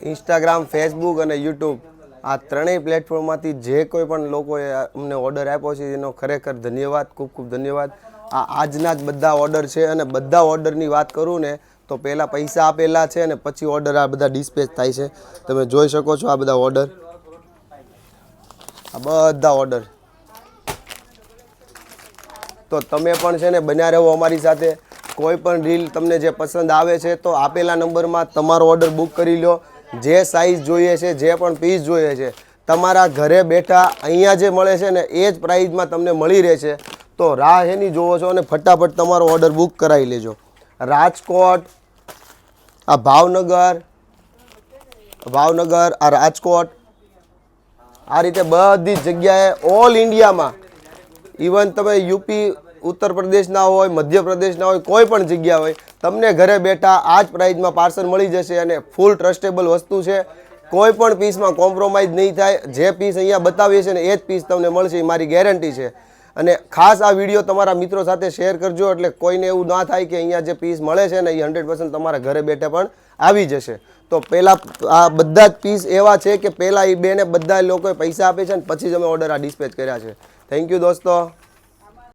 Instagram, Facebook અને YouTube આ ત્રણેય પ્લેટફોર્મમાંથી જે કોઈ પણ લોકોએ અમને ઓર્ડર આપ્યો છે એનો ખરેખર ધન્યવાદ, ખૂબ ખૂબ ધન્યવાદ. આ આજના જ બધા ઓર્ડર છે અને બધા ઓર્ડરની વાત કરું ને તો પહેલાં પૈસા આપેલા છે અને પછી ઓર્ડર આ બધા ડિસ્પેચ થાય છે. તમે જોઈ શકો છો આ બધા ઓર્ડર, આ બધા ઓર્ડર. તો તમે પણ છે ને બન્યા રહો અમારી સાથે. કોઈ પણ રીલ તમને જે પસંદ આવે છે તો આપેલા નંબરમાં તમારો ઓર્ડર બુક કરી લો. જે સાઇઝ જોઈએ છે, જે પણ પીસ જોઈએ છે, તમારા ઘરે બેઠા અહીંયા જે મળે છે ને એ જ પ્રાઇઝમાં તમને મળી રહે છે. તો રાહ એની જોવો છો અને ફટાફટ તમારો ઓર્ડર બુક કરાવી લેજો. રાજકોટ, આ ભાવનગર, આ રાજકોટ, આ રીતે બધી જ જગ્યાએ ઓલ ઇન્ડિયામાં, ઇવન તમે યુપી, ઉત્તર પ્રદેશના હોય, મધ્યપ્રદેશના હોય, કોઈ પણ જગ્યા હોય, તમને ઘરે બેઠા આ જ પ્રાઇઝમાં પાર્સલ મળી જશે અને ફૂલ ટ્રસ્ટેબલ વસ્તુ છે. કોઈ પણ પીસમાં કોમ્પ્રોમાઇઝ નહીં થાય. જે પીસ અહીંયા બતાવીએ છીએ ને એ જ પીસ તમને મળશે, એ મારી ગેરંટી છે. અને ખાસ આ વિડીયો તમારા મિત્રો સાથે શેર કરજો એટલે કોઈને એવું ના થાય કે અહીંયા જે પીસ મળે છે ને એ 100% તમારા ઘરે બેઠે પણ આવી જશે. તો પહેલાં આ બધા જ પીસ એવા છે કે પહેલાં એ બેને બધા લોકોએ પૈસા આપે છે અને પછી જ અમે ઓર્ડર આ ડિસ્પેચ કર્યા છે. થેન્ક યુ દોસ્તો.